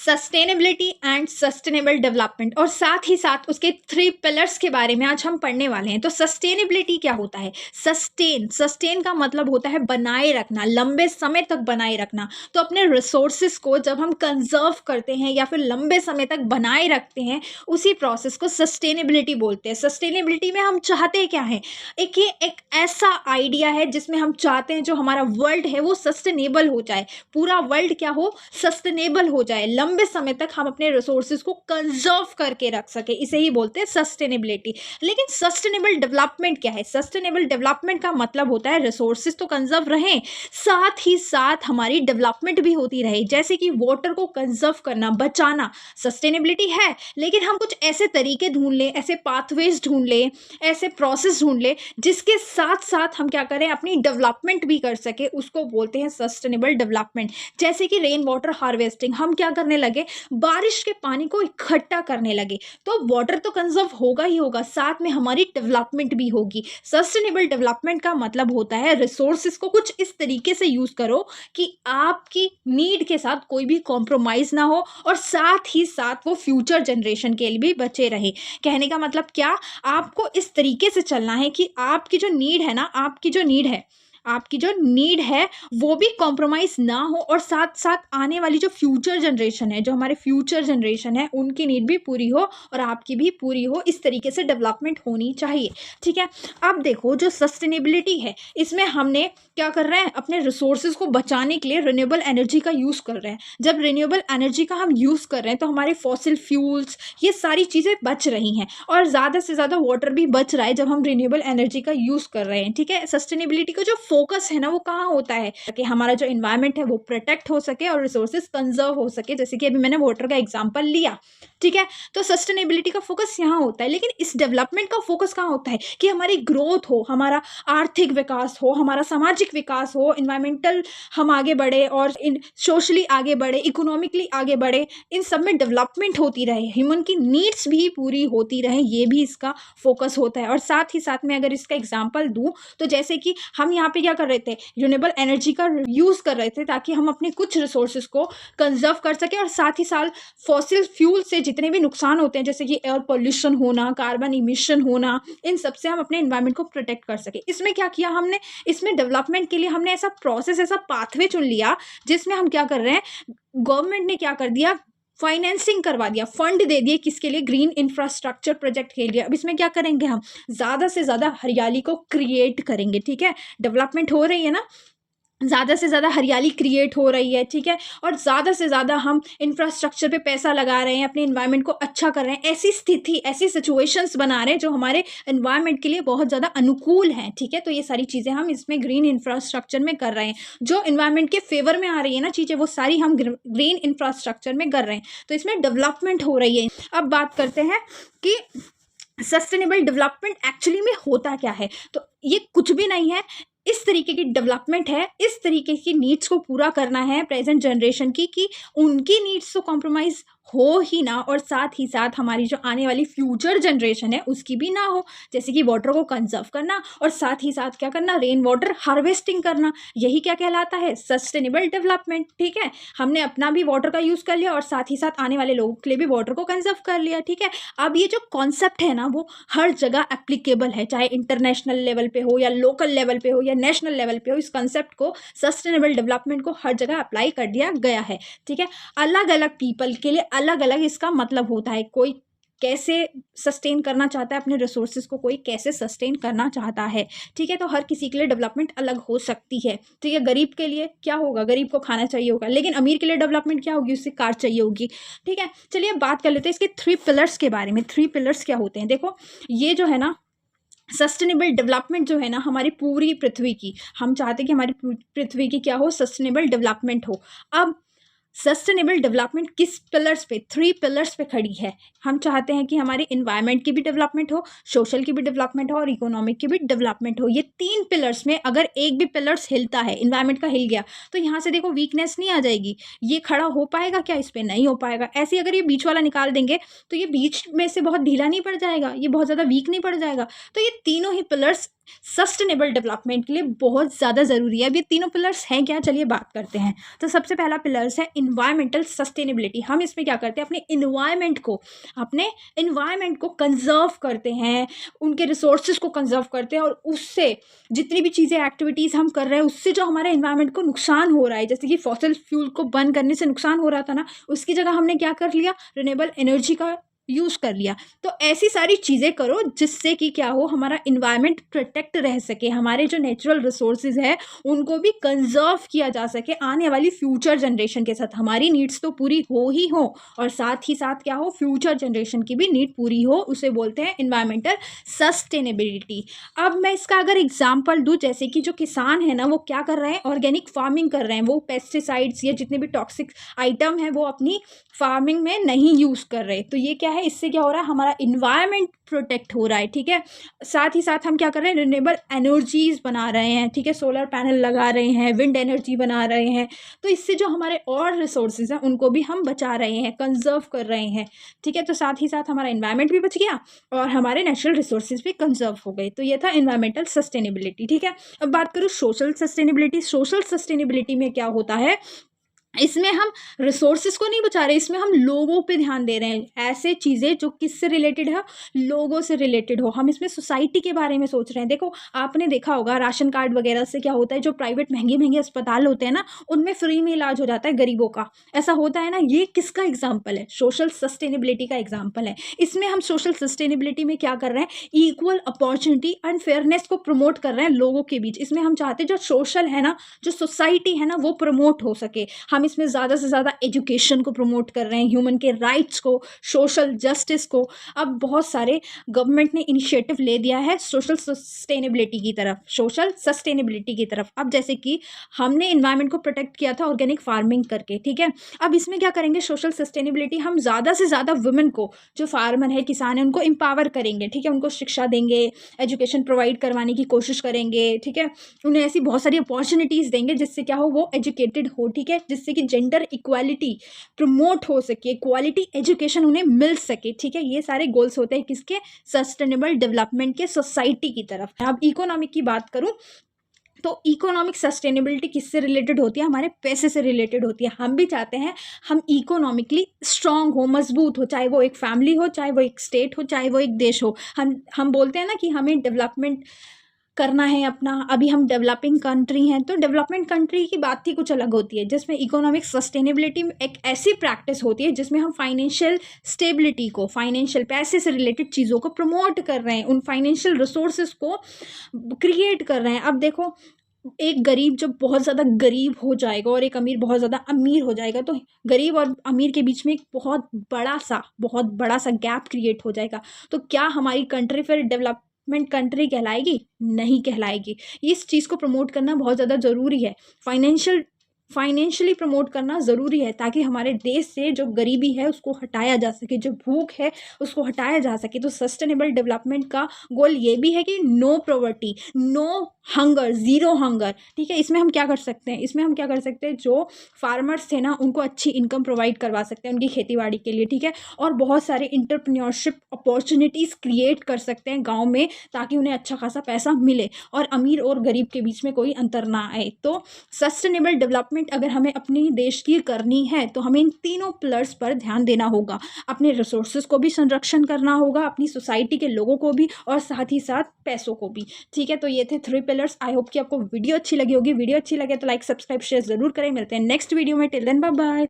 Sustainability and sustainable development और साथ ही साथ उसके 3 पिलर्स के बारे में आज हम पढ़ने वाले हैं। तो सस्टेनेबिलिटी क्या होता है? सस्टेन का मतलब होता है बनाए रखना, लंबे समय तक बनाए रखना। तो अपने रिसोर्सेज को जब हम कंजर्व करते हैं या फिर लंबे समय तक बनाए रखते हैं, उसी प्रोसेस को सस्टेनेबिलिटी बोलते हैं। सस्टेनेबिलिटी में हम चाहते क्या है? ये एक ऐसा आइडिया है जिसमें हम चाहते हैं जो हमारा वर्ल्ड है वो सस्टेनेबल हो जाए, पूरा वर्ल्ड क्या हो, सस्टेनेबल हो जाए, लंबे समय तक हम अपने रिसोर्सेज को कंजर्व करके रख सके, इसे ही बोलते हैं सस्टेनेबिलिटी। लेकिन सस्टेनेबल डेवलपमेंट क्या है? सस्टेनेबल डेवलपमेंट का मतलब होता है रिसोर्सेज तो कंजर्व रहें, साथ ही साथ हमारी डेवलपमेंट भी होती रहे। जैसे कि वाटर को कंजर्व करना, बचाना सस्टेनेबिलिटी है, लेकिन हम कुछ ऐसे तरीके ढूंढ लें, ऐसे पाथवेज ढूंढ लें, ऐसे प्रोसेस ढूंढ लें जिसके साथ साथ हम क्या करें, अपनी डेवलपमेंट भी कर सके, उसको बोलते हैं सस्टेनेबल डेवलपमेंट। जैसे कि रेन वाटर हार्वेस्टिंग, हम क्या करने लगे, बारिश के पानी को इकट्ठा करने लगे, तो वाटर तो कंजर्व होगा ही होगा, साथ में हमारी डेवलपमेंट भी होगी। सस्टेनेबल डेवलपमेंट का मतलब होता है रिसोर्सेज को कुछ इस तरीके से यूज करो कि आपकी नीड के साथ कोई भी कॉम्प्रोमाइज ना हो और साथ ही साथ वो फ्यूचर जनरेशन के लिए भी बचे रहे। कहने का मतलब क्या, आपको इस तरीके से चलना है कि आपकी जो नीड है ना, आपकी जो नीड है वो भी कॉम्प्रोमाइज ना हो और साथ साथ आने वाली जो फ्यूचर जनरेशन है, जो हमारे फ्यूचर जनरेशन है, उनकी नीड भी पूरी हो और आपकी भी पूरी हो। इस तरीके से डेवलपमेंट होनी चाहिए। ठीक है, अब देखो जो सस्टेनेबिलिटी है, इसमें हमने क्या कर रहे हैं, अपने रिसोर्सेज को बचाने के लिए रिन्यूएबल एनर्जी का यूज़ कर रहे हैं। जब रिन्यूएबल एनर्जी का हम यूज़ कर रहे हैं तो हमारे फॉसिल फ्यूल्स, ये सारी चीज़ें बच रही हैं और ज़्यादा से ज़्यादा वाटर भी बच रहा है जब हम रिन्यूएबल एनर्जी का यूज़ कर रहे हैं। ठीक है, सस्टेनेबिलिटी का जो फोकस है ना वो कहाँ होता है कि हमारा जो इन्वायरमेंट है वो प्रोटेक्ट हो सके और रिसोर्सेज कंजर्व हो सके, जैसे कि अभी मैंने वाटर का एग्जांपल लिया। ठीक है, तो सस्टेनेबिलिटी का फोकस यहाँ होता है। लेकिन इस डेवलपमेंट का फोकस कहाँ होता है कि हमारी ग्रोथ हो, हमारा आर्थिक विकास हो, हमारा सामाजिक विकास हो, इन्वायरमेंटल हम आगे बढ़े और इन सोशली आगे बढ़े, इकोनॉमिकली आगे बढ़े, इन सब में डेवलपमेंट होती रहे, ह्यूमन की नीड्स भी पूरी होती रहे, ये भी इसका फोकस होता है। और साथ ही साथ में अगर इसका एग्जाम्पल दूँ तो जैसे कि हम यहाँ पे क्या कर रहे थे, रिन्यूएबल एनर्जी का यूज़ कर रहे थे ताकि हम अपने कुछ रिसोर्सेज को कंजर्व कर सके और साथ ही साथ फॉसिल फ्यूल से जितने भी नुकसान होते हैं, जैसे कि एयर पोल्यूशन होना, कार्बन इमिशन होना, इन सब से हम अपने एनवायरनमेंट को प्रोटेक्ट कर सके। इसमें क्या किया हमने, इसमें डेवलपमेंट के लिए हमने ऐसा प्रोसेस, ऐसा पाथवे चुन लिया जिसमें हम क्या कर रहे हैं, गवर्नमेंट ने क्या कर दिया, फाइनेंसिंग करवा दिया, फंड दे दिए, किसके लिए, ग्रीन इंफ्रास्ट्रक्चर प्रोजेक्ट के लिए। अब इसमें क्या करेंगे, हम ज़्यादा से ज़्यादा हरियाली को क्रिएट करेंगे। ठीक है, डेवलपमेंट हो रही है ना, ज़्यादा से ज़्यादा हरियाली क्रिएट हो रही है। ठीक है, और ज़्यादा से ज़्यादा हम इंफ्रास्ट्रक्चर पे पैसा लगा रहे हैं, अपने इन्वायरमेंट को अच्छा कर रहे हैं, ऐसी स्थिति, ऐसी सिचुएशंस बना रहे हैं जो हमारे इन्वायरमेंट के लिए बहुत ज़्यादा अनुकूल हैं। ठीक है, तो ये सारी चीज़ें हम इसमें ग्रीन इंफ्रास्ट्रक्चर में कर रहे हैं। जो इन्वायरमेंट के फेवर में आ रही है ना चीज़ें, वो सारी हम ग्रीन इंफ्रास्ट्रक्चर में कर रहे हैं, तो इसमें डेवलपमेंट हो रही है। अब बात करते हैं कि सस्टेनेबल डेवलपमेंट एक्चुअली में होता क्या है। तो ये कुछ भी नहीं है, इस तरीके की डेवलपमेंट है, इस तरीके की नीड्स को पूरा करना है प्रेजेंट जनरेशन की, कि उनकी नीड्स तो कॉम्प्रोमाइज़ हो ही ना और साथ ही साथ हमारी जो आने वाली फ्यूचर जनरेशन है उसकी भी ना हो। जैसे कि वाटर को कंजर्व करना और साथ ही साथ क्या करना, रेन वाटर हार्वेस्टिंग करना, यही क्या कहलाता है, सस्टेनेबल डेवलपमेंट। ठीक है, हमने अपना भी वाटर का यूज़ कर लिया और साथ ही साथ आने वाले लोगों के लिए भी वाटर को कंजर्व कर लिया। ठीक है, अब ये जो कॉन्सेप्ट है ना वो हर जगह एप्लीकेबल है, चाहे इंटरनेशनल लेवल पे हो या लोकल लेवल पे हो या नेशनल लेवल पे हो। इस कंसेप्ट को, सस्टेनेबल डेवलपमेंट को हर जगह अप्लाई कर दिया गया है। ठीक है, अलग अलग पीपल के लिए अलग अलग इसका मतलब होता है। कोई कैसे सस्टेन करना चाहता है अपने रिसोर्सेज को, कोई कैसे सस्टेन करना चाहता है। ठीक है, तो हर किसी के लिए डेवलपमेंट अलग हो सकती है। ठीक है, गरीब के लिए क्या होगा, गरीब को खाना चाहिए होगा, लेकिन अमीर के लिए डेवलपमेंट क्या होगी, उससे कार चाहिए होगी। ठीक है, चलिए बात कर लेते हैं इसके 3 पिलर्स के बारे में। 3 पिलर्स क्या होते हैं, देखो ये जो है ना, सस्टेनेबल डेवलपमेंट जो है ना, हमारी पूरी पृथ्वी की, हम चाहते हैं कि हमारी पृथ्वी की क्या हो, सस्टेनेबल डेवलपमेंट हो। अब सस्टेनेबल डेवलपमेंट किस पिलर्स पे, 3 पिलर्स पे खड़ी है। हम चाहते हैं कि हमारे इन्वायरमेंट की भी डेवलपमेंट हो, सोशल की भी डेवलपमेंट हो और इकोनॉमिक की भी डेवलपमेंट हो। ये 3 पिलर्स में अगर एक भी पिलर्स हिलता है, इन्वायरमेंट का हिल गया, तो यहाँ से देखो वीकनेस नहीं आ जाएगी, ये खड़ा हो पाएगा क्या, इस पर नहीं हो पाएगा। ऐसे ही अगर ये बीच वाला निकाल देंगे तो ये बीच में से बहुत ढीला नहीं पड़ जाएगा, ये बहुत ज़्यादा वीक नहीं पड़ जाएगा। तो ये तीनों ही पिलर्स सस्टेनेबल डेवलपमेंट के लिए बहुत ज़्यादा ज़रूरी है। अब ये तीनों पिलर्स हैं क्या, चलिए बात करते हैं। तो सबसे पहला पिलर्स है इन्वायरमेंटल सस्टेनेबिलिटी। हम इसमें क्या करते हैं, अपने इन्वायरमेंट को कंजर्व करते हैं, उनके रिसोर्सेज को कंजर्व करते हैं, और उससे जितनी भी चीज़ें एक्टिविटीज़ हम कर रहे हैं उससे जो हमारे इन्वायरमेंट को नुकसान हो रहा है, जैसे कि फॉसिल फ्यूल को बर्न करने से नुकसान हो रहा था ना, उसकी जगह हमने क्या कर लिया, रिन्यूएबल एनर्जी का यूज़ कर लिया। तो ऐसी सारी चीज़ें करो जिससे कि क्या हो, हमारा इन्वायरमेंट प्रोटेक्ट रह सके, हमारे जो नेचुरल रिसोर्सेज है उनको भी कंजर्व किया जा सके आने वाली फ्यूचर जनरेशन के साथ। हमारी नीड्स तो पूरी हो ही हो, और साथ ही साथ क्या हो, फ्यूचर जनरेशन की भी नीड पूरी हो, उसे बोलते हैं इन्वायरमेंटल सस्टेनेबिलिटी। अब मैं इसका अगर एग्जाम्पल दूँ, जैसे कि जो किसान है ना वो क्या कर रहे हैं, ऑर्गेनिक फार्मिंग कर रहे हैं, वो पेस्टिसाइड्स या जितने भी टॉक्सिक आइटम है वो अपनी फार्मिंग में नहीं यूज़ कर रहे। तो ये क्या है, इससे क्या हो रहा है, हमारा इन्वायरमेंट प्रोटेक्ट हो रहा है, ठीक है। साथ ही साथ हम क्या कर रहे हैं, रिन्यूएबल एनर्जीज बना रहे हैं, ठीक है, सोलर पैनल लगा रहे हैं, विंड एनर्जी बना रहे हैं। तो इससे जो हमारे और रिसोर्सेज हैं उनको भी हम बचा रहे हैं, कंजर्व कर रहे हैं, ठीक है। तो साथ ही साथ हमारा इन्वायरमेंट भी बच गया और हमारे नेचुरल रिसोर्सेज भी कंजर्व हो गए। तो ये था इन्वायरमेंटल सस्टेनेबिलिटी, ठीक है। अब बात करूँ सोशल सस्टेनेबिलिटी। सोशल सस्टेनेबिलिटी में क्या होता है, इसमें हम रिसोर्सेज को नहीं बचा रहे, इसमें हम लोगों पे ध्यान दे रहे हैं। ऐसे चीज़ें जो किससे रिलेटेड है, लोगों से रिलेटेड हो। हम इसमें सोसाइटी के बारे में सोच रहे हैं। देखो आपने देखा होगा राशन कार्ड वगैरह से क्या होता है, जो प्राइवेट महंगे महंगे अस्पताल होते हैं ना, उनमें फ्री में इलाज हो जाता है गरीबों का, ऐसा होता है ना। ये किसका एग्जाम्पल है, सोशल सस्टेनेबिलिटी का एग्जाम्पल है। इसमें हम सोशल सस्टेनेबिलिटी में क्या कर रहे हैं, इक्वल अपॉर्चुनिटी एंड फेयरनेस को प्रमोट कर रहे हैं लोगों के बीच। इसमें हम चाहते हैं जो सोशल है ना, जो सोसाइटी है ना, वो प्रमोट हो सके। हम इसमें ज़्यादा से ज़्यादा एजुकेशन को प्रमोट कर रहे हैं, ह्यूमन के राइट्स को, सोशल जस्टिस को। अब बहुत सारे गवर्नमेंट ने इनिशिएटिव ले दिया है सोशल सस्टेनेबिलिटी की तरफ, सोशल सस्टेनेबिलिटी की तरफ। अब जैसे कि हमने इन्वायरमेंट को प्रोटेक्ट किया था ऑर्गेनिक फार्मिंग करके, ठीक है। अब इसमें क्या करेंगे, सोशल सस्टेनेबिलिटी, हम ज़्यादा से ज़्यादा वुमेन को, जो फार्मर है, किसान है, उनको एम्पावर करेंगे, ठीक है। उनको शिक्षा देंगे, एजुकेशन प्रोवाइड करवाने की कोशिश करेंगे, ठीक है। उन्हें ऐसी बहुत सारी अपॉर्चुनिटीज़ देंगे जिससे क्या हो, वो एजुकेटेड हो, ठीक है, जिससे कि जेंडर इक्वालिटी प्रमोट हो सके, क्वालिटी एजुकेशन उन्हें मिल सके, ठीक है। ये सारे गोल्स होते हैं किसके, सस्टेनेबल डेवलपमेंट के, सोसाइटी की तरफ। अब इकोनॉमिक की बात करूं तो इकोनॉमिक सस्टेनेबिलिटी किससे रिलेटेड होती है, हमारे पैसे से रिलेटेड होती है। हम भी चाहते हैं हम इकोनॉमिकली स्ट्रांग हो, मजबूत हो, चाहे वो एक फैमिली हो, चाहे वो एक स्टेट हो, चाहे वो एक देश हो। हम बोलते हैं ना कि हमें डेवलपमेंट करना है अपना। अभी हम डेवलपिंग कंट्री हैं, तो डेवलपमेंट कंट्री की बात ही कुछ अलग होती है, जिसमें इकोनॉमिक सस्टेनेबिलिटी एक ऐसी प्रैक्टिस होती है जिसमें हम फाइनेंशियल स्टेबिलिटी को, फाइनेंशियल पैसे से रिलेटेड चीज़ों को प्रमोट कर रहे हैं, उन फाइनेंशियल रिसोर्सेज को क्रिएट कर रहे हैं। अब देखो एक गरीब जब बहुत ज़्यादा गरीब हो जाएगा और एक अमीर बहुत ज़्यादा अमीर हो जाएगा, तो गरीब और अमीर के बीच में एक बहुत बड़ा सा गैप क्रिएट हो जाएगा। तो क्या हमारी कंट्री फिर डेवलपमेंट कंट्री कहलाएगी? नहीं कहलाएगी। इस चीज़ को प्रमोट करना बहुत ज़्यादा ज़रूरी है। फाइनेंशियली प्रमोट करना ज़रूरी है, ताकि हमारे देश से जो गरीबी है उसको हटाया जा सके, जो भूख है उसको हटाया जा सके। तो सस्टेनेबल डेवलपमेंट का गोल ये भी है कि no poverty, no hunger, zero hunger, ठीक है। इसमें हम क्या कर सकते हैं, जो फार्मर्स थे ना उनको अच्छी इनकम प्रोवाइड करवा सकते हैं उनकी खेती-बाड़ी के लिए, ठीक है। और बहुत सारे एंटरप्रेन्योरशिप अपॉर्चुनिटीज़ क्रिएट कर सकते हैं गाँव में, ताकि उन्हें अच्छा खासा पैसा मिले और अमीर और गरीब के बीच में कोई अंतर ना आए। तो सस्टेनेबल डेवलपमेंट अगर हमें अपनी देश की करनी है तो हमें इन तीनों पिलर्स पर ध्यान देना होगा। अपने रिसोर्सेज को भी संरक्षण करना होगा, अपनी सोसाइटी के लोगों को भी, और साथ ही साथ पैसों को भी, ठीक है। तो ये थे 3 पिलर्स। आई होप कि आपको वीडियो अच्छी लगी होगी। वीडियो अच्छी लगे तो लाइक, सब्सक्राइब, शेयर जरूर करें। मिलते हैं नेक्स्ट वीडियो में। Till then bye bye.